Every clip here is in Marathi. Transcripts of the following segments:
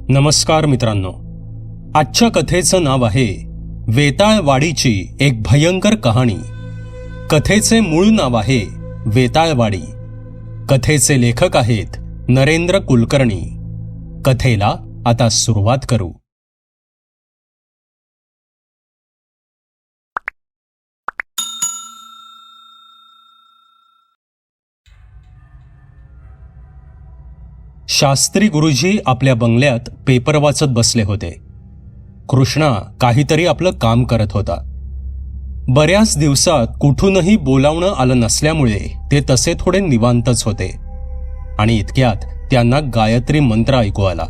नमस्कार मित्रांनो, आजच्या कथेचं नाव आहे वेताळवाडीची एक भयंकर कहाणी. कथेचे मूळ नाव आहे वेताळवाडी. कथेचे लेखक आहेत नरेंद्र कुलकर्णी. कथेला आता सुरुवात करू. शास्त्री गुरुजी आपल्या बंगल्यात पेपर वाचत बसले होते. कृष्णा काहीतरी आपलं काम करत होता. बऱ्याच दिवसात कुठूनही बोलावणं आलं नसल्यामुळे ते तसे थोडे निवांतच होते आणि इतक्यात त्यांना गायत्री मंत्र ऐकू आला.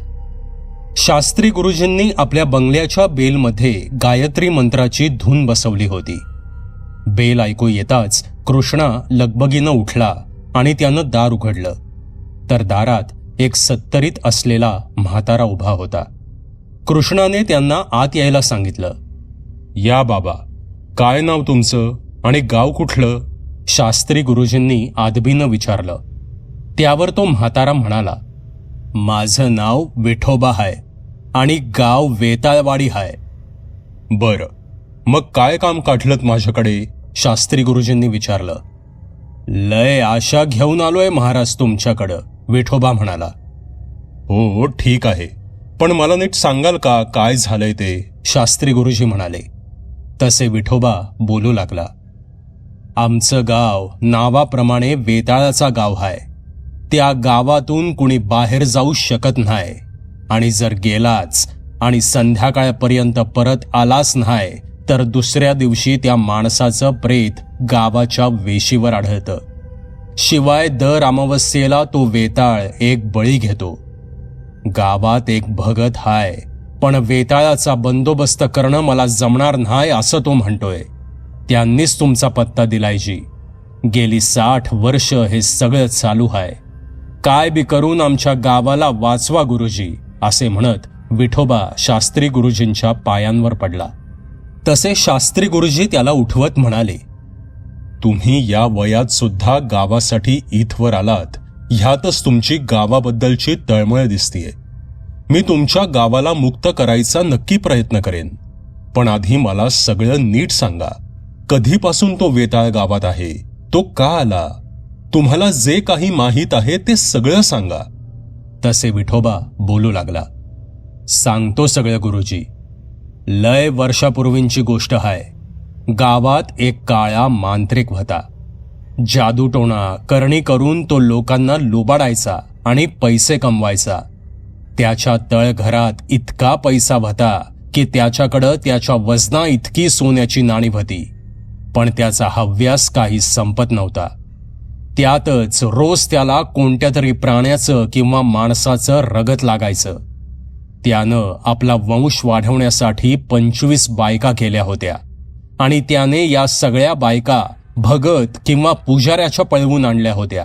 शास्त्री गुरुजींनी आपल्या बंगल्याच्या बेलमध्ये गायत्री मंत्राची धून बसवली होती. बेल ऐकू येताच कृष्णा लगबगीनं उठला आणि त्यानं दार उघडलं तर दारात एक सत्तरीत असलेला म्हातारा उभा होता. कृष्णाने त्यांना आत यायला सांगितलं. या बाबा, काय नाव तुमचं आणि गाव कुठलं? शास्त्री गुरुजींनी आदबीनं विचारलं. त्यावर तो म्हातारा म्हणाला, माझं नाव विठोबा आहे आणि गाव वेताळवाडी आहे. बरं, मग काय काम काढलंत माझ्याकडे? शास्त्री गुरुजींनी विचारलं. लय आशा घेऊन आलोय महाराज तुमच्याकडं, विठोबा म्हणाला. हो ठीक आहे, पण मला नीट सांगाल का काय झालंय ते? शास्त्री गुरुजी म्हणाले. तसे विठोबा बोलू लागला. आमचं गाव नावाप्रमाणे वेताळाचा गाव आहे. त्या गावातून कुणी बाहेर जाऊ शकत नाही आणि जर गेलाच आणि संध्याकाळपर्यंत परत आलाच नाही तर दुसऱ्या दिवशी त्या माणसाचं प्रेत गावाच्या वेशीवर आढळतं. शिवाय दर अमावस्येला तो वेताळ एक बळी घेतो. गावात एक भगत हाय, पण वेताळाचा बंदोबस्त करणं मला जमणार नाही असं तो म्हणतोय. त्यांनीच तुमचा पत्ता दिलाय जी. गेली 60 वर्ष हे सगळं चालू आहे. काय बी करून आमच्या गावाला वाचवा गुरुजी, असे म्हणत विठोबा शास्त्री गुरुजींच्या पायांवर पडला. तसे शास्त्री गुरुजी त्याला उठवत म्हणाले, तुम्ही या वयात सुद्धा गावासाठी इथवर आलात, ह्यातच तुमची गावाबद्दलची तळमळ दिसतीये. मी तुमच्या गावाला मुक्त करायचा नक्की प्रयत्न करेन, पण आधी मला सगळं नीट सांगा. कधीपासून तो वेताळ गावात आहे? तो का आला? तुम्हाला जे काही माहीत आहे ते सगळं सांगा. तसे विठोबा बोलू लागला. सांगतो सगळं गुरुजी. लय वर्षापूर्वींची गोष्ट आहे. गावात एक काळा मांत्रिक होता. जादूटोणा करणी करून तो लोकांना लुबाडायचा आणि पैसे कमवायचा. त्याच्या तळघरात इतका पैसा होता की त्याच्याकडं त्याच्या वजना इतकी सोन्याची नाणी होती, पण त्याचा हव्यास काही संपत नव्हता. त्यातच रोज त्याला कोणत्या तरी प्राण्याचं किंवा माणसाचं रगत लागायचं. त्यानं आपला वंश वाढवण्यासाठी 25 बायका केल्या होत्या आणि त्याने या सगळ्या बायका भगत किंवा पुजाऱ्याच्या पळवून आणल्या होत्या,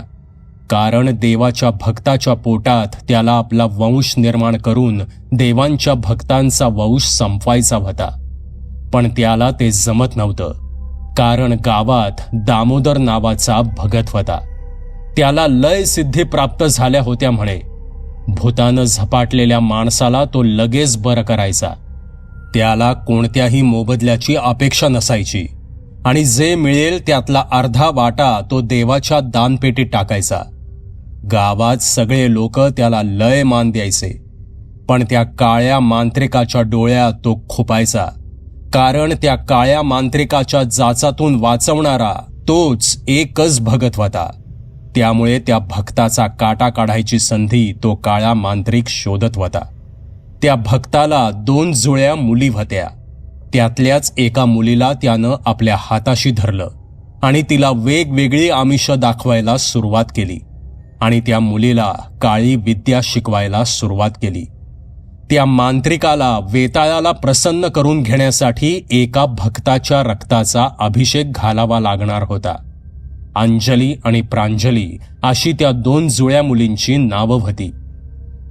कारण देवाच्या भक्ताच्या पोटात त्याला आपला वंश निर्माण करून देवांच्या भक्तांचा वंश संपवायचा होता. पण त्याला ते जमत नव्हतं, कारण गावात दामोदर नावाचा भगत होता. त्याला लय सिद्धी प्राप्त झाल्या होत्या म्हणे. भूतानं झपाटलेल्या माणसाला तो लगेच बरं करायचा. त्याला कोणत्याही मोबदल्याची अपेक्षा नसायची आणि जे मिळेल त्यातला अर्धा वाटा तो देवाच्या दानपेटीत टाकायचा. गावात सगळे लोक त्याला लय मान द्यायचे, पण त्या काळ्या मांत्रिकाच्या डोळ्यात तो खुपायचा, कारण त्या काळ्या मांत्रिकाच्या जाचातून वाचवणारा तोच एकच भगत होता. त्यामुळे त्या भक्ताचा काटा काढायची संधी तो काळा मांत्रिक शोधत होता. त्या भक्ताला 2 जुळ्या मुली होत्या. त्यातल्याच एका मुलीला त्यानं आपल्या हाताशी धरलं आणि तिला वेगवेगळी आमिष दाखवायला सुरुवात केली आणि त्या मुलीला काळी विद्या शिकवायला सुरुवात केली. त्या मांत्रिकाला वेताळाला प्रसन्न करून घेण्यासाठी एका भक्ताच्या रक्ताचा अभिषेक घालावा लागणार होता. अंजली आणि प्रांजली अशी त्या 2 जुळ्या मुलींची नावं होती.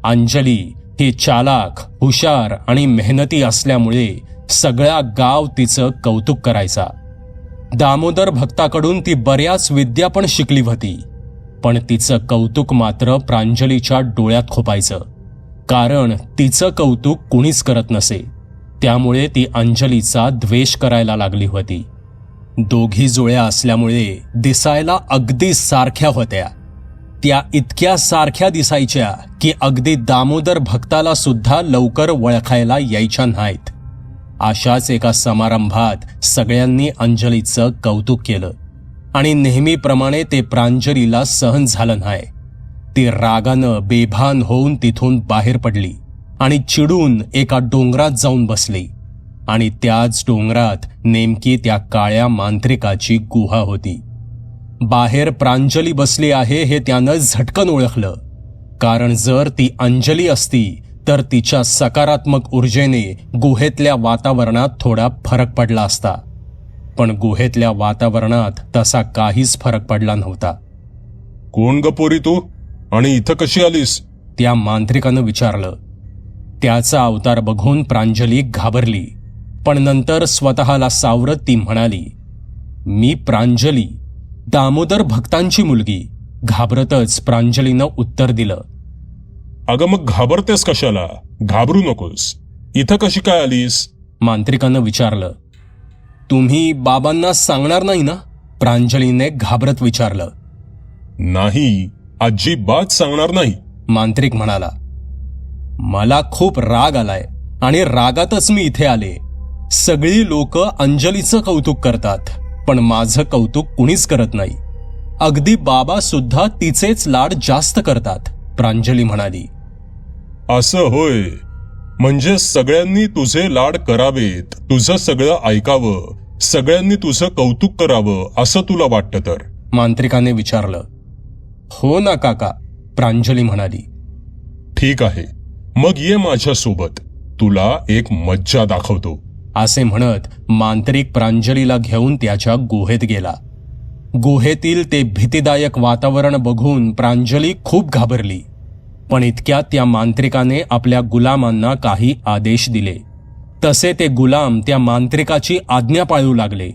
अंजली ही चालाक, हुशार आणि मेहनती असल्यामुळे सगळा गाव तिचं कौतुक करायचा. दामोदर भक्ताकडून ती बऱ्याच विद्या पण शिकली होती, पण तिचं कौतुक मात्र प्रांजलीच्या डोळ्यात खुपायचं, कारण तिचं कौतुक कुणीच करत नसे. त्यामुळे ती अंजलीचा द्वेष करायला लागली होती. दोघी जुळ्या असल्यामुळे दिसायला अगदी सारख्या होत्या. त्या इतक्या सारख्या दिसायच्या की अगदी दामोदर भक्ताला सुद्धा लवकर ओळखायला यायच्या नाहीत. अशाच एका समारंभात सगळ्यांनी अंजलीचं कौतुक केलं आणि नेहमीप्रमाणे ते प्रांजलीला सहन झालं नाही. ती रागानं बेभान होऊन तिथून बाहेर पडली आणि चिडून एका डोंगरात जाऊन बसली. आणि त्याच डोंगरात नेमकी त्या काळ्या मांत्रिकाची गुहा होती. बाहेर प्रांजली बसली आहे हे त्यानं झटकन ओळखलं. कारण जर ती अंजली असती तर तिच्या सकारात्मक ऊर्जेने गुहेतल्या वातावरणात थोडा फरक पडला असता. पण गुहेतल्या वातावरणात तसा काहीच फरक पडला नव्हता. कोण ग पोरी तू आणि इथं कशी आलीस? त्या मांत्रिकानं विचारलं. त्याचा अवतार बघून प्रांजली घाबरली, पण नंतर स्वतःला सावरत ती म्हणाली, मी प्रांजली, दामोदर भक्तांची मुलगी. घाबरतच प्रांजलीनं उत्तर दिलं. अगं मग घाबरतेस कशाला? घाबरू नकोस. इथं कशी काय आलीस? मांत्रिकानं विचारलं. तुम्ही बाबांना सांगणार नाही ना? प्रांजलीने घाबरत विचारलं. नाही, अजिबात सांगणार नाही. मांत्रिक म्हणाला. मला खूप राग आलाय आणि रागातच मी इथे आले. सगळी लोक अंजलीचं कौतुक करतात, पण माझं कौतुक कुणीच करत नाही. अगदी बाबा सुद्धा तिचेच लाड जास्त करतात. प्रांजली म्हणाली. असं होय. म्हणजे सगळ्यांनी तुझे लाड करावेत, तुझं सगळं ऐकावं, सगळ्यांनी तुझं कौतुक करावं असं तुला वाटतं तर? मांत्रिकाने विचारलं. हो ना काका, प्रांजली म्हणाली. ठीक आहे, मग ये माझ्यासोबत, तुला एक मज्जा दाखवतो. असे म्हणत मांत्रिक प्रांजलीला घेऊन त्याच्या गुहेत गेला. गुहेतील ते भीतीदायक वातावरण बघून प्रांजली खूप घाबरली. पण इतक्यात त्या मांत्रिकाने आपल्या गुलामांना काही आदेश दिले. तसे ते गुलाम त्या मांत्रिकाची आज्ञा पाळू लागले.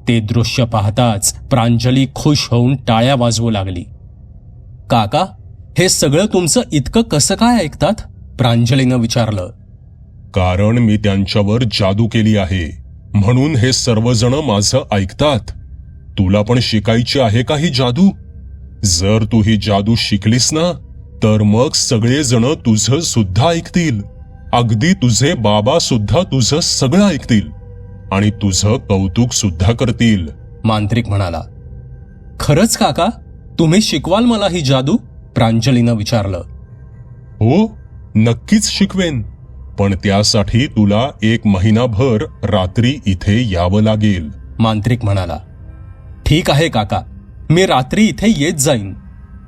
ते दृश्य पाहताच प्रांजली खुश होऊन टाळ्या वाजवू लागली. काका, हे सगळं तुमचं इतकं कसं काय ऐकतात? प्रांजलीनं विचारलं. कारण मी त्यांच्यावर जादू केली आहे, म्हणून हे सर्वजण माझं ऐकतात. तुला पण शिकायची आहे का ही जादू? जर तू ही जादू शिकलीस ना, तर मग सगळेजण तुझं सुद्धा ऐकतील. अगदी तुझे बाबा सुद्धा तुझं सगळं ऐकतील आणि तुझं कौतुक सुद्धा करतील. मांत्रिक म्हणाला. खरंच काका, तुम्ही शिकवाल मला ही जादू? प्रांजलीनं विचारलं. हो, नक्कीच शिकवेन, पण त्यासाठी तुला 1 महिनाभर रात्री इथे यावं लागेल. मांत्रिक म्हणाला. ठीक आहे काका, मी रात्री इथे येत जाईन.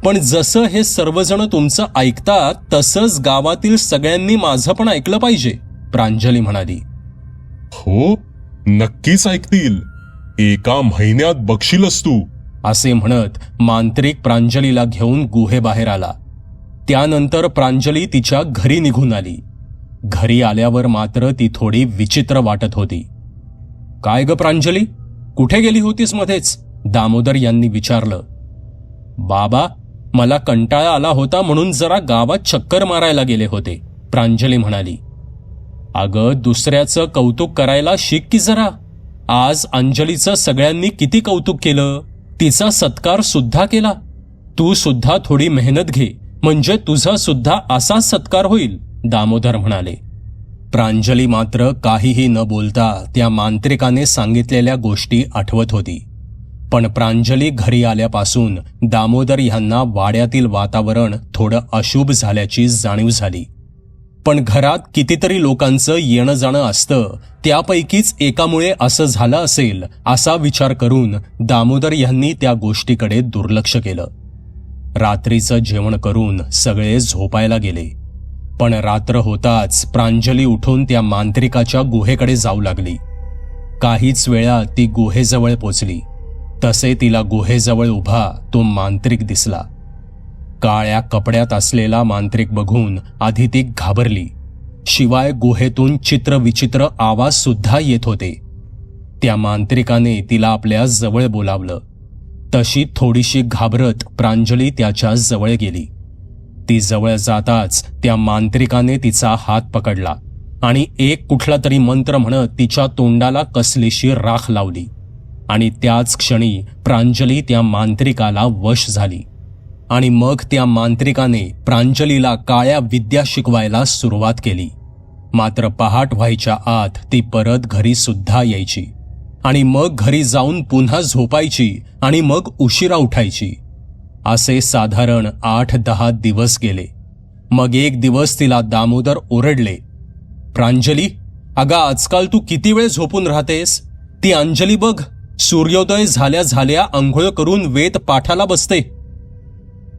पण जसं हे सर्वजण तुमचं ऐकतात तसंच गावातील सगळ्यांनी माझं पण ऐकलं पाहिजे, प्रांजली म्हणाली. हो, नक्कीच ऐकतील. 1 महिन्यात बघशीलच तू. असे म्हणत मांत्रिक प्रांजलीला घेऊन गुहेबाहेर आला. त्यानंतर प्रांजली तिच्या घरी निघून आली. घरी आल्यावर मात्र ती थोडी विचित्र वाटत होती. काय ग प्रांजली, कुठे गेली होतीस मध्येच? दामोदर यांनी विचारलं. बाबा, मला कंटाळा आला होता म्हणून जरा गावात चक्कर मारायला गेले होते, प्रांजली म्हणाली. अगं, दुसऱ्याचं कौतुक करायला शिक की जरा. आज अंजलीचं सगळ्यांनी किती कौतुक केलं, तिचा सत्कार सुद्धा केला. तू सुद्धा थोडी मेहनत घे, म्हणजे तुझा सुद्धा असाच सत्कार होईल, दामोदर म्हणाले. प्रांजली मात्र काहीही न बोलता त्या मांत्रिकाने सांगितलेल्या गोष्टी आठवत होती. पण प्रांजली घरी आल्यापासून दामोदर यांना वाड्यातील वातावरण थोडं अशुभ झाल्याची जाणीव झाली. पण घरात कितीतरी लोकांचं येणं जाणं असतं, त्यापैकीच एकामुळे असं झालं असेल असा विचार करून दामोदर यांनी त्या गोष्टीकडे दुर्लक्ष केलं. रात्रीचं जेवण करून सगळे झोपायला गेले. पण रात्र होताच प्रांजली उठून त्या मांत्रिकाच्या गुहेकडे जाऊ लागली. काहीच वेळात ती गुहेजवळ पोचली. तसे तिला गुहेजवळ उभा तो मांत्रिक दिसला. काळ्या कपड्यात असलेला मांत्रिक बघून आधी ती घाबरली. शिवाय गुहेतून चित्रविचित्र आवाज सुद्धा येत होते. त्या मांत्रिकाने तिला आपल्या जवळ बोलावलं. तशी थोडीशी घाबरत प्रांजली त्याच्या जवळ गेली. ती जवळ जाताच त्या मांत्रिकाने तिचा हात पकडला आणि एक कुठला तरी मंत्र म्हणत तिच्या तोंडाला कसलीशी राख लावली आणि त्याच क्षणी प्रांजली त्या मांत्रिकाला वश झाली. आणि मग त्या मांत्रिकाने प्रांजलीला काळ्या विद्या शिकवायला सुरुवात केली. मात्र पहाट व्हायच्या आत ती परत घरी सुद्धा यायची आणि मग घरी जाऊन पुन्हा झोपायची आणि मग उशिरा उठायची. असे साधारण 8-10 दिवस गेले. मग एक दिवस तिला दामोदर ओरडले, प्रांजली, अगं आजकाल तू किती वेळ झोपून राहतेस? ती अंजली बघ, सूर्योदय झाल्या झाल्या आंघोळ करून वेद पाठाला बसते.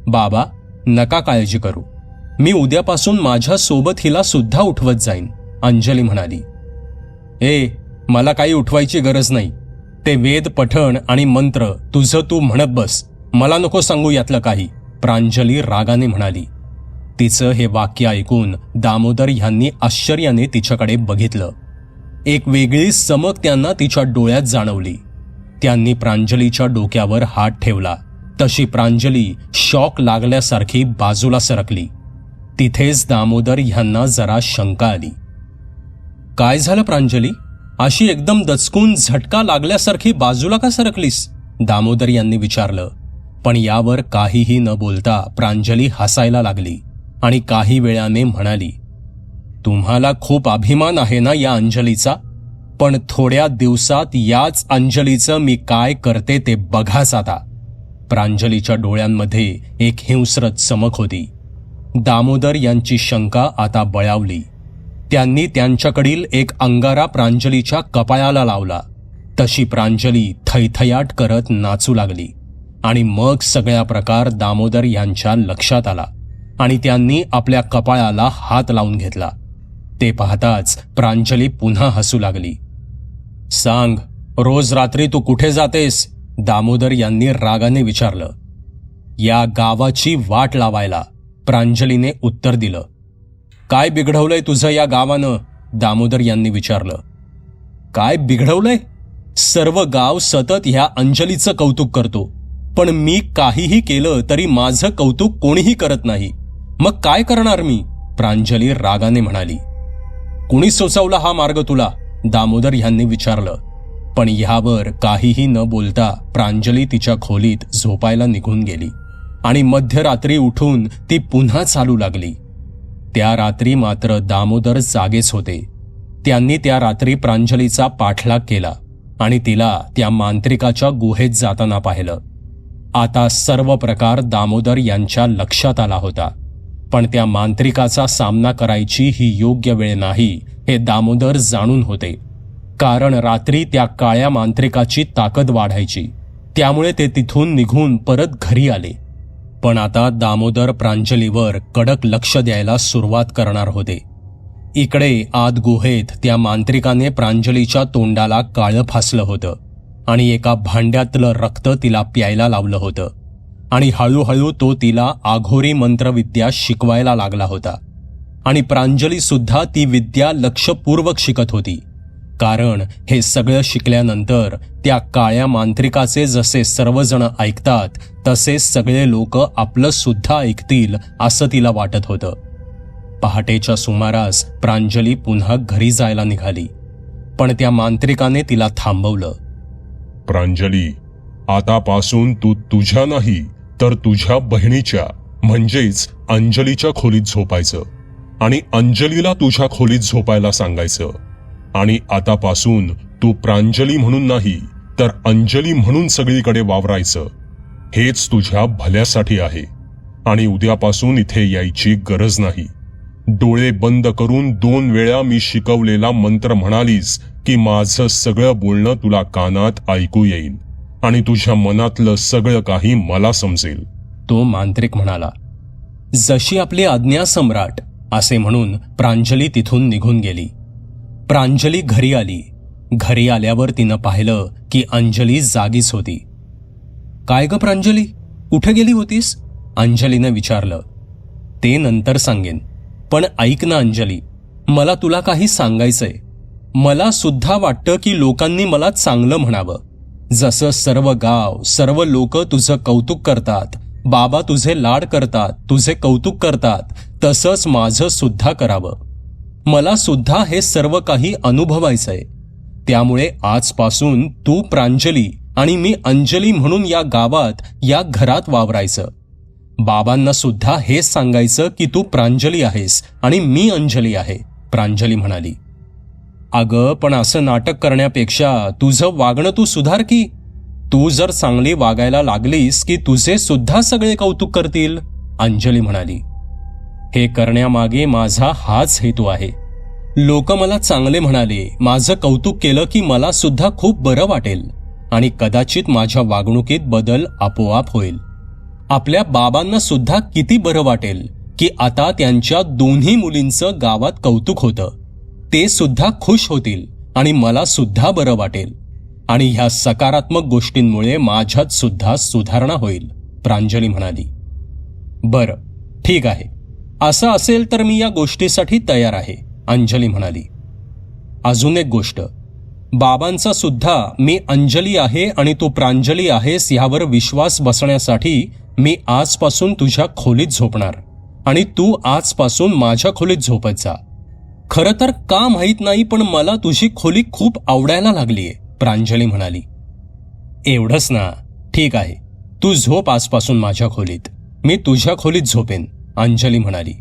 बाबा, नका काळजी करू, मी उद्यापासून माझ्या सोबत हिला सुद्धा उठवत जाईन, अंजली म्हणाली. मला काही उठवायची गरज नाही. ते वेद पठण आणि मंत्र तुझं तू म्हणत बस, मला नको सांगू यातलं काही, प्रांजली रागाने म्हणाली. तिचं हे वाक्य ऐकून दामोदर ह्यांनी आश्चर्याने तिच्याकडे बघितलं. एक वेगळी चमक त्यांना तिच्या डोळ्यात जाणवली. त्यांनी प्रांजलीच्या डोक्यावर हात ठेवला तशी प्रांजली शॉक लागल्यासारखी बाजूला सरकली. तिथेच दामोदर ह्यांना जरा शंका आली. काय झालं प्रांजली? अशी एकदम दचकून झटका लागल्यासारखी बाजूला का सरकलीस? दामोदर यांनी विचारलं. पण यावर काहीही न बोलता प्रांजली हसायला लागली आणि काही वेळाने म्हणाली, तुम्हाला खूप अभिमान आहे ना या अंजलीचा, पण थोड्या दिवसात याच अंजलीचं मी काय करते ते बघाच आता. प्रांजलीच्या डोळ्यांमध्ये एक हिंस्रत चमक होती. दामोदर यांची शंका आता बळावली. त्यांनी त्यांच्याकडील एक अंगारा प्रांजलीच्या कपाळाला लावला. तशी प्रांजली थैथयाट करत नाचू लागली आणि मग सगळा प्रकार दामोदर यांच्या लक्षात आला आणि त्यांनी आपल्या कपाळाला हात लावून घेतला. ते पाहताच प्रांजली पुन्हा हसू लागली. सांग, रोज रात्री तू कुठे जातेस? दामोदर यांनी रागाने विचारलं. या गावाची वाट लावायला, प्रांजलीने उत्तर दिलं. काय बिघडवलंय तुझं या गावानं? दामोदर यांनी विचारलं. काय बिघडवलंय? सर्व गाव सतत ह्या अंजलीचं कौतुक करतो, पण मी काहीही केलं तरी माझं कौतुक कोणीही करत नाही. मग काय करणार मी? प्रांजली रागाने म्हणाली. कुणी सुचवला हा मार्ग तुला? दामोदर यांनी विचारलं. पण ह्यावर काहीही न बोलता प्रांजली तिच्या खोलीत झोपायला निघून गेली आणि मध्यरात्री उठून ती पुन्हा चालू लागली. त्या रात्री मात्र दामोदर जागेच होते. त्यांनी त्या रात्री प्रांजलीचा पाठलाग केला आणि तिला त्या मांत्रिकाच्या गुहेत जाताना पाहिलं. आता सर्व प्रकार दामोदर यांच्या लक्षात आला होता, पण त्या मांत्रिकाचा सामना करायची ही योग्य वेळ नाही हे दामोदर जाणून होते. कारण रात्री त्या काळ्या मांत्रिकाची ताकद वाढायची, त्यामुळे ते तिथून निघून परत घरी आले. पण आता दामोदर प्रांजलीवर कडक लक्ष द्यायला सुरुवात करणार होते. इकडे आत गुहेत त्या मांत्रिकाने प्रांजलीच्या तोंडाला काळं फासलं होतं आणि एका भांड्यातलं रक्त तिला प्यायला लावलं होतं आणि हळूहळू तो तिला आघोरी मंत्रविद्या शिकवायला लागला होता. आणि प्रांजली सुद्धा ती विद्या लक्षपूर्वक शिकत होती. कारण हे सगळं शिकल्यानंतर त्या काळ्या मांत्रिकाचे जसे सर्वजण ऐकतात तसे सगळे लोक आपलं सुद्धा ऐकतील असं तिला वाटत होतं. पहाटेच्या सुमारास प्रांजली पुन्हा घरी जायला निघाली, पण त्या मांत्रिकाने तिला थांबवलं. प्रांजली, आतापासून तू तुझ्या नाही तर तुझ्या बहिणीच्या म्हणजेच अंजलीच्या खोलीत झोपायचं आणि अंजलीला तुझ्या खोलीत झोपायला सांगायचं. आणि आतापासून तू प्रांजली म्हणून नाही तर अंजली म्हणून सगळीकडे वावरायचं. हेच तुझ्या भल्यासाठी आहे आणि उद्यापासून इथे यायची गरज नाही. डोळे बंद करून 2 वेळा मी शिकवलेला मंत्र म्हणालीस की माझं सगळं बोलणं तुला कानात ऐकू येईल आणि तुझ्या मनातलं सगळं काही मला समजेल, तो मांत्रिक म्हणाला. जशी आपली आज्ञा सम्राट, असे म्हणून प्रांजली तिथून निघून गेली. प्रांजली घरी आली. घरी आल्यावर तिनं पाहिलं की अंजली जागीच होती. काय ग प्रांजली, कुठे गेली होतीस? अंजलीनं विचारलं. ते नंतर सांगेन, पण ऐक ना अंजली, मला तुला काही सांगायचंय. मला सुद्धा वाटतं की लोकांनी मला चांगलं म्हणावं. जसं सर्व गाव, सर्व लोक तुझं कौतुक करतात बाबा तुझे लाड करतात, तुझे कौतुक करतात, तसंच माझं सुद्धा करावं. मला सुद्धा हे सर्व काही अनुभवायचंय. त्यामुळे आजपासून तू प्रांजली आणि मी अंजली म्हणून या गावात, या घरात वावरायचं. बाबांना सुद्धा हेच सांगायचं की तू प्रांजली आहेस आणि मी अंजली आहे, प्रांजली म्हणाली. अगं, पण असं नाटक करण्यापेक्षा तुझं वागणं तू सुधार की. तू जर चांगली वागायला लागलीस की तुझे सुद्धा सगळे कौतुक करतील, अंजली म्हणाली. हे करण्यामागे माझा हाच हेतू आहे. लोक मला चांगले म्हणाले, माझं कौतुक केलं की मला सुद्धा खूप बरं वाटेल आणि कदाचित माझ्या वागणुकीत बदल आपोआप होईल. आपल्या बाबांना सुद्धा किती बरं वाटेल की आता त्यांच्या दोन्ही मुलींचं गावात कौतुक होतं. ते सुद्धा खुश होतील आणि मला सुद्धा बरं वाटेल आणि ह्या सकारात्मक गोष्टींमुळे माझ्यात सुद्धा सुधारणा होईल, प्रांजली म्हणाली. बरं, ठीक आहे. असं असेल तर मी या गोष्टीसाठी तयार आहे, अंजली म्हणाली. अजून एक गोष्ट, बाबांचा सुद्धा मी अंजली आहे आणि तू प्रांजली आहेस ह्यावर विश्वास बसण्यासाठी मी आजपासून तुझ्या खोलीत झोपणार आणि तू आजपासून माझ्या खोलीत झोपत जा. खरं तर का माहीत नाही, पण मला तुझी खोली खूप आवडायला लागलीये, प्रांजली म्हणाली. एवढंच ना, ठीक आहे. तू झोप आजपासून माझ्या खोलीत, मी तुझ्या खोलीत झोपेन, अंजली म्हणाली.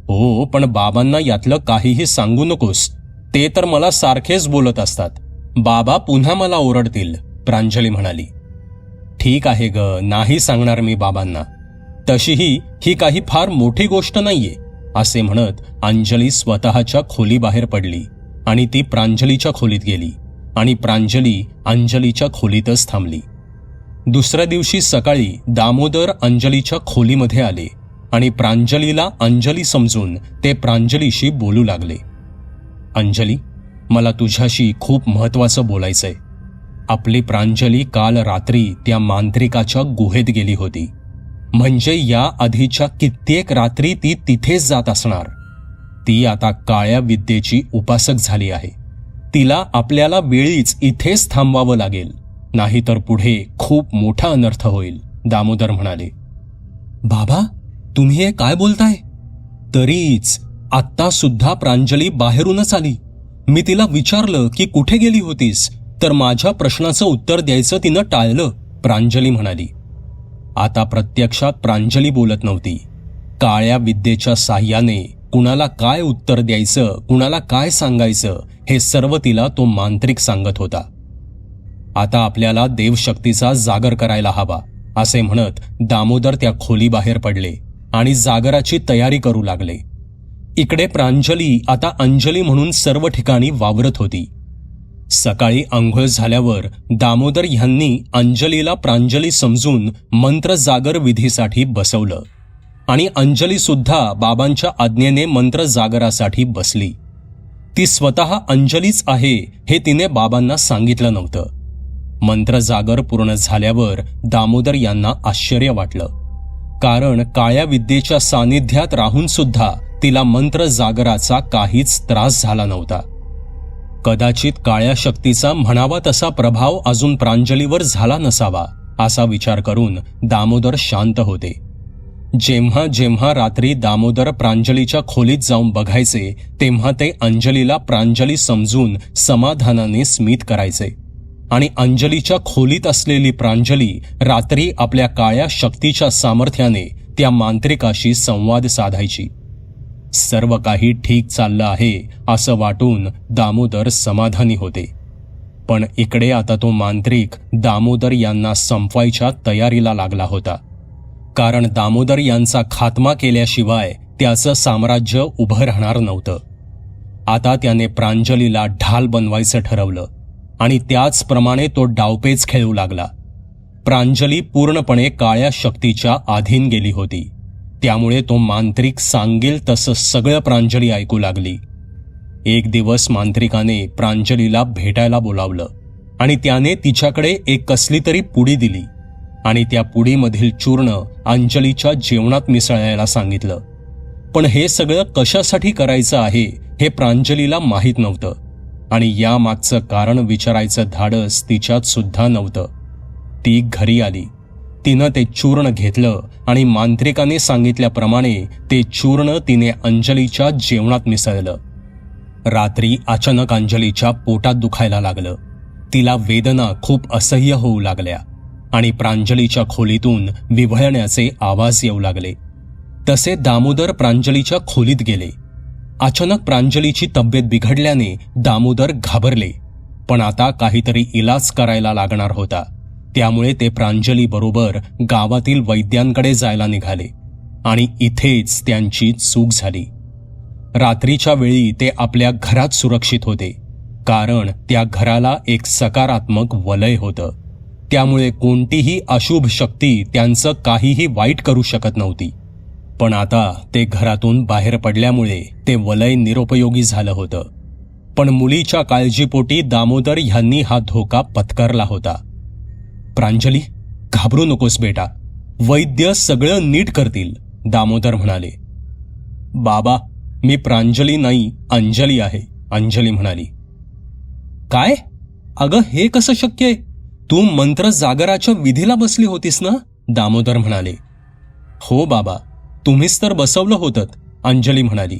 हो, पण बाबांना यातलं काहीही सांगू नकोस. ते तर मला सारखेच बोलत असतात. बाबा पुन्हा मला ओरडतील, प्रांजली म्हणाली. ठीक आहे ग, नाही सांगणार मी बाबांना. तशीही ही काही फार मोठी गोष्ट नाहीये, असे म्हणत अंजली स्वतःच्या खोलीबाहेर पडली आणि ती प्रांजलीच्या खोलीत गेली आणि प्रांजली अंजलीच्या खोलीतच थांबली. दुसऱ्या दिवशी सकाळी दामोदर अंजलीच्या खोलीमध्ये आले आणि प्रांजलीला अंजली समजून ते प्रांजलीशी बोलू लागले. अंजली, मला तुझ्याशी खूप महत्वाचं बोलायचंय. आपली प्रांजली काल रात्री त्या मांत्रिकाच्या गुहेत गेली होती. म्हणजे या आधीच्या कित्येक रात्री ती तिथेच जात असणार. ती आता काळ्या विद्येची उपासक झाली आहे. तिला आपल्याला वेळीच इथेच थांबवावं लागेल, नाहीतर पुढे खूप मोठा अनर्थ होईल, दामोदर म्हणाले. बाबा, तुम्ही हे काय बोलताय? तरीच आत्ता सुद्धा प्रांजली बाहेरूनच आली. मी तिला विचारलं की कुठे गेली होतीस, तर माझ्या प्रश्नाचं उत्तर द्यायचं तिनं टाळलं, प्रांजली म्हणाली. आता प्रत्यक्षात प्रांजली बोलत नव्हती. काळ्या विद्येच्या साह्याने कुणाला काय उत्तर द्यायचं, कुणाला काय सांगायचं, हे सर्व तिला तो मांत्रिक सांगत होता. आता आपल्याला देवशक्तीचा जागर करायला हवा, असे म्हणत दामोदर त्या खोलीबाहेर पडले आणि जागराची तयारी करू लागले. इकडे प्रांजली आता अंजली म्हणून सर्व ठिकाणी वावरत होती. सकाळी अंघोळ झाल्यावर दामोदर ह्यांनी अंजलीला प्रांजली समजून मंत्र जागर विधीसाठी बसवलं आणि अंजली सुद्धा बाबांच्या आज्ञेने मंत्र जागरासाठी बसली. ती स्वतः अंजलीच आहे हे तिने बाबांना सांगितलं नव्हतं. मंत्र जागर पूर्ण झाल्यावर दामोदर यांना आश्चर्य वाटलं, कारण काळ्या विद्येच्या सानिध्यात राहून सुद्धा तिला मंत्र जागराचा काहीच त्रास झाला नव्हता. कदाचित काळ्या शक्तीचा म्हणावा तसा प्रभाव अजून प्रांजलीवर झाला नसावा, असा विचार करून दामोदर शांत होते. जेव्हा जेव्हा रात्री दामोदर प्रांजलीच्या खोलीत जाऊन बघायचे, तेव्हा ते अंजलीला प्रांजली समजून समाधानाने स्मित करायचे आणि अंजलीच्या खोलीत असलेली प्रांजली रात्री आपल्या काळ्या शक्तीच्या सामर्थ्याने त्या मांत्रिकाशी संवाद साधायची. सर्व काही ठीक चाललं आहे असं वाटून दामोदर समाधानी होते. पण इकडे आता तो मांत्रिक दामोदर यांना संपवायच्या तयारीला लागला होता, कारण दामोदर यांचा खात्मा केल्याशिवाय त्याचं साम्राज्य उभं राहणार नव्हतं. आता त्याने प्रांजलीला ढाल बनवायचं ठरवलं आणि त्याचप्रमाणे तो डावपेच खेळू लागला. प्रांजली पूर्णपणे काळ्या शक्तीच्या अधीन गेली होती. त्यामुळे तो मांत्रिक सांगेल तसं सगळं प्रांजली ऐकू लागली. एक दिवस मांत्रिकाने प्रांजलीला भेटायला बोलावलं आणि त्याने तिच्याकडे एक कसली तरी पुडी दिली आणि त्या पुडीमधील चूर्ण अंजलीच्या जेवणात मिसळायला सांगितलं. पण हे सगळं कशासाठी करायचं आहे हे प्रांजलीला माहीत नव्हतं आणि यामागचं कारण विचारायचं धाडस तिच्यात सुद्धा नव्हतं. ती घरी आली तिनं ते चूर्ण घेतलं आणि मांत्रिकाने सांगितल्याप्रमाणे ते चूर्ण तिने अंजलीच्या जेवणात मिसळलं. रात्री अचानक अंजलीच्या पोटात दुखायला लागलं. तिला वेदना खूप असह्य होऊ लागल्या आणि प्रांजलीच्या खोलीतून विव्हळण्याचे आवाज येऊ लागले. तसे दामोदर प्रांजलीच्या खोलीत गेले. अचानक प्रांजलीची तब्येत बिघडल्याने दामोदर घाबरले, पण आता काहीतरी इलाज करायला लागणार होता. त्यामुळे ते प्रांजली बरोबर गावातील वैद्यांकडे जायला निघाले आणि इथेच त्यांची चूक झाली. रात्रीच्या वेळी ते आपल्या घरात सुरक्षित होते, कारण त्या घराला एक सकारात्मक वलय होतं. त्यामुळे कोणतीही अशुभ शक्ती त्यांचं काहीही वाईट करू शकत नव्हती. पण आता ते घरातून बाहेर पडल्यामुळे ते वलय निरुपयोगी झालं होतं. पण मुलीच्या काळजीपोटी दामोदर ह्यांनी हा धोका पत्करला होता. प्रांजली, घाबरू नकोस बेटा, वैद्य सगळं नीट करतील, दामोदर म्हणाले. बाबा, मी प्रांजली नाही, अंजली आहे, अंजली म्हणाली. काय? अगं, हे कसं शक्य आहे? तू मंत्र जागराच्या विधीला बसली होतीस ना, दामोदर म्हणाले. हो बाबा, तुम्हीच तर बसवलं होतं, अंजली म्हणाली.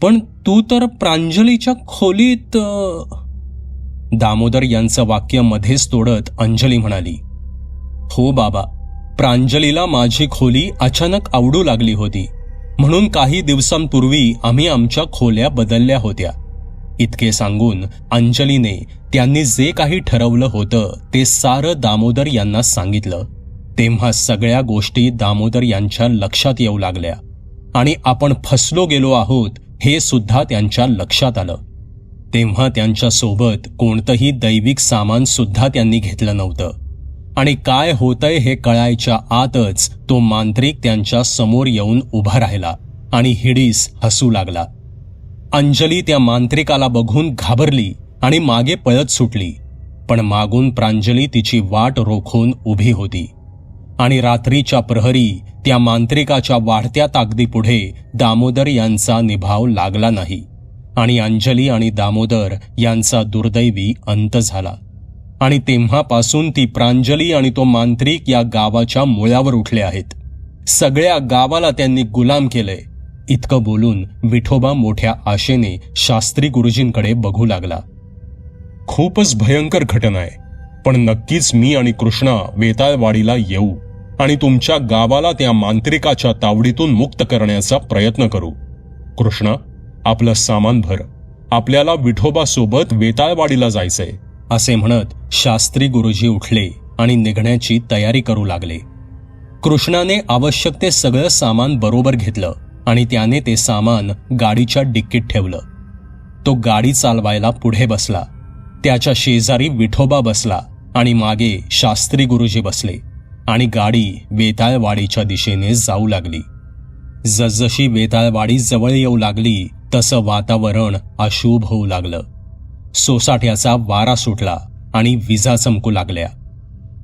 पण तू तर प्रांजलीच्या खोलीत. दामोदर यांचं वाक्य मध्येच तोडत अंजली म्हणाली. हो बाबा, प्रांजलीला माझी खोली अचानक आवडू लागली होती, म्हणून काही दिवसांपूर्वी आम्ही आमच्या खोल्या बदलल्या होत्या. इतके सांगून अंजलीने त्यांनी जे काही ठरवलं होतं ते सारं दामोदर यांना सांगितलं. तेव्हा सगळ्या गोष्टी दामोदर यांच्या लक्षात येऊ लागल्या आणि आपण फसलो गेलो आहोत हे सुद्धा त्यांच्या लक्षात आलं. तेव्हा त्यांच्यासोबत कोणतंही दैविक सामान सुद्धा त्यांनी घेतलं नव्हतं आणि काय होतंय हे कळायच्या आतच तो मांत्रिक त्यांच्या समोर येऊन उभा राहिला आणि हिडीस हसू लागला. अंजली त्या मांत्रिकाला बघून घाबरली आणि मागे पळत सुटली, पण मागून प्रांजली तिची वाट रोखून उभी होती आणि रात्रीच्या प्रहरी त्या मांत्रिकाच्या वाढत्या ताकदीपुढे दामोदर यांचा निभाव लागला नाही आणि अंजली आणि दामोदर यांचा दुर्दैवी अंत झाला. आणि तेव्हापासून ती प्रांजली आणि तो मांत्रिक या गावाच्या मुळावर उठले आहेत. सगळ्या गावाला त्यांनी गुलाम केलंय. इतकं बोलून विठोबा मोठ्या आशेने शास्त्री गुरुजींकडे बघू लागला. खूपच भयंकर घटना आहे, पण नक्कीच मी आणि कृष्णा वेताळवाडीला येऊ आणि तुमच्या गावाला त्या मांत्रिकाच्या तावडीतून मुक्त करण्याचा प्रयत्न करू. कृष्णा, आपलं सामान भर, आपल्याला विठोबासोबत वेताळवाडीला जायचंय, असे म्हणत शास्त्री गुरुजी उठले आणि निघण्याची तयारी करू लागले. कृष्णाने आवश्यक ते सगळं सामान बरोबर घेतलं आणि त्याने ते सामान गाडीच्या डिक्कीत ठेवलं. तो गाडी चालवायला पुढे बसला. त्याच्या शेजारी विठोबा बसला आणि मागे शास्त्री गुरुजी बसले आणि गाडी वेताळवाडीच्या दिशेने जाऊ लागली. जसजशी वेताळवाडी जवळ येऊ लागली तसं वातावरण अशुभ होऊ लागलं. सोसाट्याचा वारा सुटला आणि विजा चमकू लागल्या.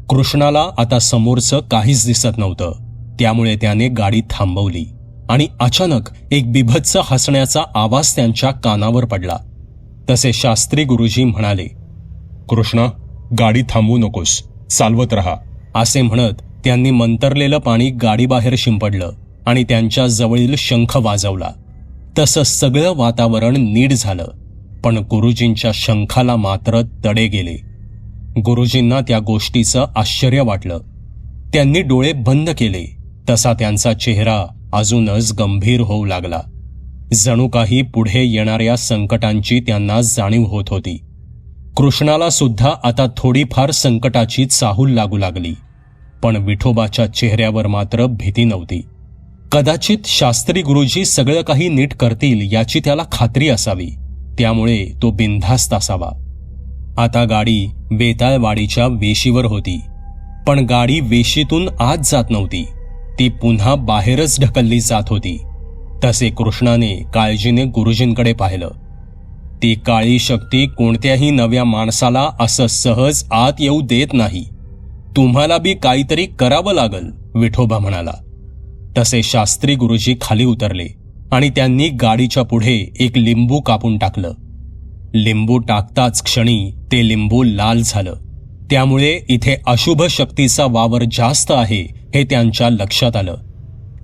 कृष्णाला आता समोरचं काहीच दिसत नव्हतं, त्यामुळे त्याने गाडी थांबवली आणि अचानक एक बिभत्स हसण्याचा आवाज त्यांच्या कानावर पडला. तसे शास्त्री गुरुजी म्हणाले, कृष्णा, गाडी थांबवू नकोस, चालवत राहा, असे म्हणत त्यांनी मंतरलेलं पाणी गाडीबाहेर शिंपडलं आणि त्यांच्या जवळील शंख वाजवला. तसं सगळं वातावरण नीट झालं, पण गुरुजींच्या शंखाला मात्र तडे गेले. गुरुजींना त्या गोष्टीचं आश्चर्य वाटलं. त्यांनी डोळे बंद केले तसा त्यांचा चेहरा अजूनच गंभीर होऊ लागला. जणू काही पुढे येणाऱ्या संकटांची त्यांना जाणीव होत होती. कृष्णाला सुद्धा आता थोडीफार संकटाची चाहूल लागू लागली, पण विठोबाच्या चेहऱ्यावर मात्र भीती नव्हती. कदाचित शास्त्री गुरुजी सगळं काही नीट करतील याची त्याला खात्री असावी, त्यामुळे तो बिनधास्त असावा. आता गाडी वेताळवाडीच्या वेशीवर होती, पण गाडी वेशीतून आत जात नव्हती, ती पुन्हा बाहेरच ढकलली जात होती. तसे कृष्णाने काळजीने गुरुजींकडे पाहिलं. ती काळी शक्ती कोणत्याही नव्या माणसाला असं सहज आत येऊ देत नाही. तुम्हाला बी काहीतरी करावं लागल, विठोबा म्हणाला. तसे शास्त्री गुरुजी खाली उतरले आणि त्यांनी गाडीच्या पुढे एक लिंबू कापून टाकलं. लिंबू टाकताच क्षणी ते लिंबू लाल झालं. त्यामुळे इथे अशुभ शक्तीचा वावर जास्त आहे हे त्यांच्या लक्षात आलं.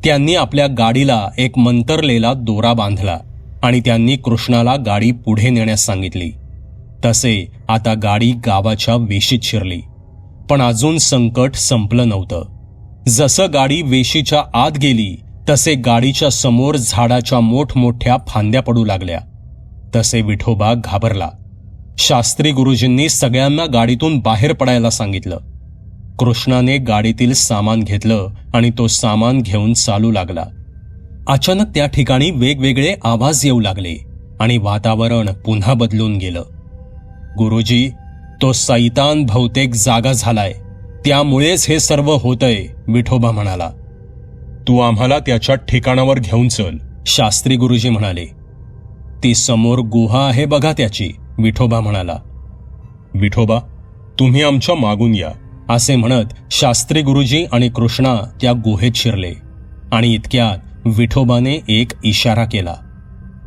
त्यांनी आपल्या गाडीला एक मंतरलेला दोरा बांधला आणि त्यांनी कृष्णाला गाडी पुढे नेण्यास सांगितली. तसे आता गाडी गावाच्या वेशीत शिरली. पण अजून संकट संपलं नव्हतं. जसं गाडी वेशीच्या आत गेली तसे गाडीच्या समोर झाडाच्या मोठमोठ्या फांद्या पडू लागल्या. तसे विठोबा घाबरला. शास्त्री गुरुजींनी सगळ्यांना गाडीतून बाहेर पडायला सांगितलं. कृष्णाने गाडीतील सामान घेतलं आणि तो सामान घेऊन चालू लागला. अचानक त्या ठिकाणी वेगवेगळे आवाज येऊ लागले आणि वातावरण पुन्हा बदलून गेलं. गुरुजी, तो सैतान बहुतेक जागा झालाय, त्यामुळेच हे सर्व होतंय, विठोबा म्हणाला. तू आम्हाला त्याच्या ठिकाणावर घेऊन चल, शास्त्री गुरुजी म्हणाले. ती समोर गुहा आहे बघा त्याची, विठोबा म्हणाला. विठोबा, तुम्ही आमच्या मागून या, असे म्हणत शास्त्री गुरुजी आणि कृष्णा त्या गुहेत शिरले आणि इतक्यात विठोबाने एक इशारा केला.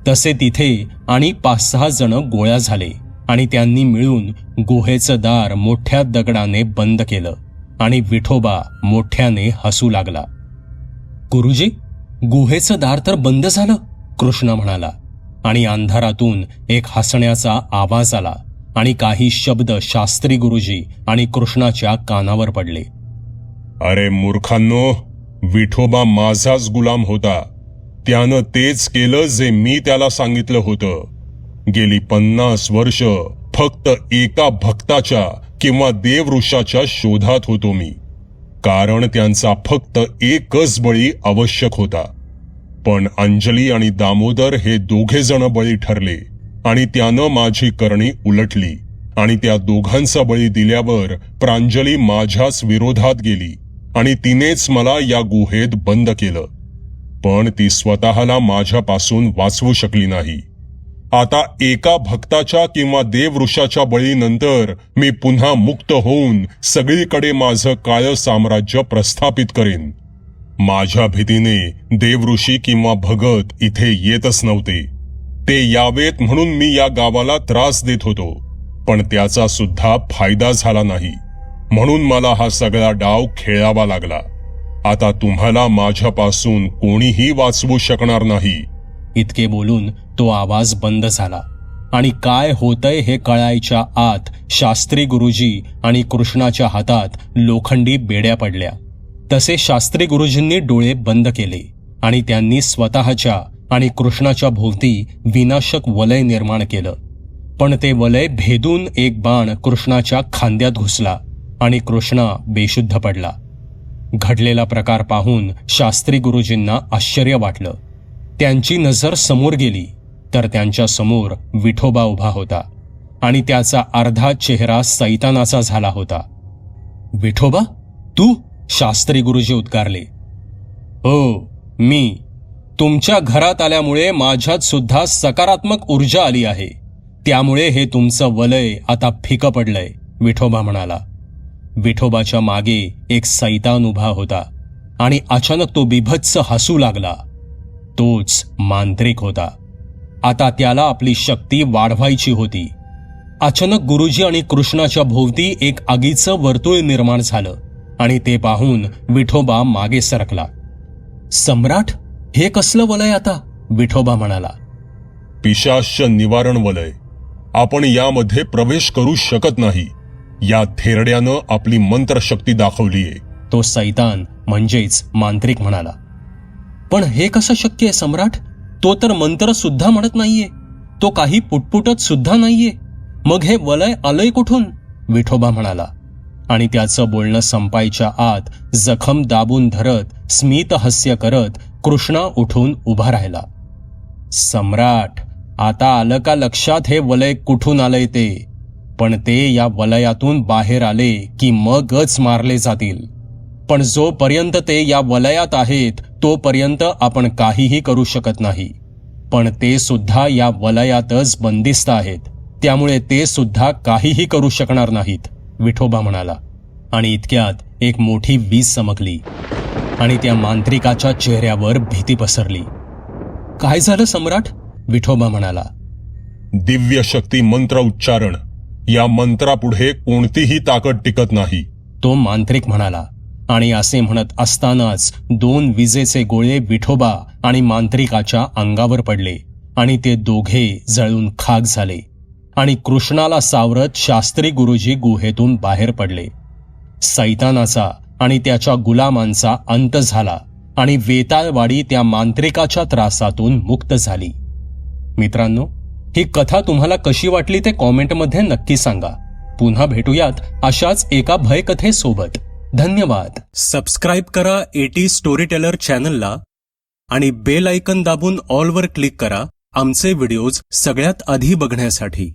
तसे तिथे आणि 5-6 जण गोळा झाले आणि त्यांनी मिळून गुहेचं दार मोठ्या दगडाने बंद केलं आणि विठोबा मोठ्याने हसू लागला. गुरुजी, गुहेचं दार तर बंद झालं, कृष्णा म्हणाला. आणि अंधारातून एक हसण्याचा आवाज आला आणि काही शब्द शास्त्री गुरुजी आणि कृष्णाच्या कानावर पडले. अरे मूर्खांनो, विठोबा माझाच गुलाम होता. त्यानं तेच केलं जे मी त्याला सांगितलं होतं. गेली 50 वर्ष फक्त एका भक्ताच्या किंवा देवऋषाच्या शोधात होतो मी, कारण त्यांचा फक्त एकच बळी आवश्यक होता. पण अंजली आणि दामोदर हे दोघे जण बळी ठरले आणि त्यानं माझी करणी उलटली आणि त्या दोघांचा बळी दिल्यावर प्रांजली माझ्याच विरोधात गेली आणि तिनेच मला या गुहेत बंद केलं. पण ती स्वतःला माझ्यापासून वाचवू शकली नाही. आता एका भक्ताच्या किंवा देवऋषाच्या बळीनंतर मी पुन्हा मुक्त होऊन सगळीकडे माझं काळं साम्राज्य प्रस्थापित करेन. माझ्या भीतीने देवऋषी किंवा भगत इथे येतच नव्हते. ते यावेत म्हणून मी या गावाला त्रास देत होतो, पण त्याचा सुद्धा फायदा झाला नाही. म्हणून मला हा सगळा डाव खेळावा लागला. आता तुम्हाला माझ्यापासून कोणीही वाचवू शकणार नाही. इतके बोलून तो आवाज बंद झाला आणि काय होतंय हे कळायच्या आत शास्त्री गुरुजी आणि कृष्णाच्या हातात लोखंडी बेड्या पडल्या. तसे शास्त्री गुरुजींनी डोळे बंद केले आणि त्यांनी स्वतःच्या आणि कृष्णाच्या भोवती विनाशक वलय निर्माण केलं. पण ते वलय भेदून एक बाण कृष्णाच्या खांद्यात घुसला आणि कृष्णा बेशुद्ध पडला. घडलेला प्रकार पाहून शास्त्री गुरुजींना आश्चर्य वाटलं. त्यांची नजर समोर गेली तर त्यांच्या समोर विठोबा उभा होता आणि त्याचा अर्धा चेहरा सैतानाचा झाला होता. विठोबा, तू? शास्त्री गुरुजी उद्गारले. हो, मी. तुमच्या घरात आल्यामुळे माझ्यात सुद्धा सकारात्मक ऊर्जा आली आहे. त्यामुळे हे तुमचं वलय आता फिकं पडलंय, विठोबा म्हणाला. विठोबाच्या मागे एक सैतान उभा होता आणि अचानक तो बिभत्स हसू लागला. तोच मांत्रिक होता. आता त्याला आपली शक्ती वाढवायची होती. अचानक गुरुजी आणि कृष्णाच्या भोवती एक आगीचं वर्तुळ निर्माण झालं आणि ते पाहून विठोबा मागे सरकला. सम्राट, हे कसलं वलय आता? विठोबा म्हणाला. पिशाच निवारण वलय. आपण यामध्ये प्रवेश करू शकत नाही. या थेरड्यानं आपली मंत्रशक्ती दाखवलीये, तो सैतान म्हणजेच मांत्रिक म्हणाला. पण हे कसं शक्य आहे सम्राट? तो तर मंत्र सुद्धा म्हणत नाहीये. तो काही पुटपुटत सुद्धा नाहीये. मग हे वलय आलंय कुठून? विठोबा म्हणाला. आणि त्याचं बोलणं संपायच्या आत जखम दाबून धरत स्मित हास्य करत कृष्णा उठून उभा राहिला. सम्राट, आता आलं का लक्षात हे वलय कुठून आलंय ते? पण ते या वलयातून बाहेर आले की मगच मारले जातील. पण जोपर्यंत ते या वलयात आहेत तोपर्यंत आपण काहीही करू शकत नाही. पण ते सुद्धा या वलयातच बंदिस्त आहेत, त्यामुळे ते सुद्धा काहीही करू शकणार नाहीत, विठोबा म्हणाला. आणि इतक्यात एक मोठी वीज चमकली आणि त्या मांत्रिकाच्या चेहऱ्यावर भीती पसरली. काय झालं सम्राट? विठोबा म्हणाला. दिव्य शक्ती मंत्र उच्चारण. या मंत्रापुढे कोणतीही ताकद टिकत नाही. तो मांत्रिक म्हणाला. आणि असे म्हणत असतानाच 2 विजेचे गोळे विठोबा आणि मांत्रिकाच्या अंगावर पडले आणि ते दोघे जळून खाक झाले आणि कृष्णाला सावरत शास्त्री गुरुजी गुहेतून बाहेर पडले. सैतानाचा आणि त्याच्या गुलामांचा अंत झाला आणि वेताळवाडी त्या मांत्रिकाच्या त्रासातून मुक्त झाली. मित्रांनो, ही कथा तुम्हाला कशी वाटली ते कॉमेंटमध्ये नक्की सांगा. पुन्हा भेटूयात अशाच एका भयकथेसोबत. धन्यवाद. सबस्क्राईब करा एटी स्टोरी टेलर चॅनलला आणि बेल आयकन दाबून ऑलवर क्लिक करा आमचे व्हिडिओज सगळ्यात आधी बघण्यासाठी.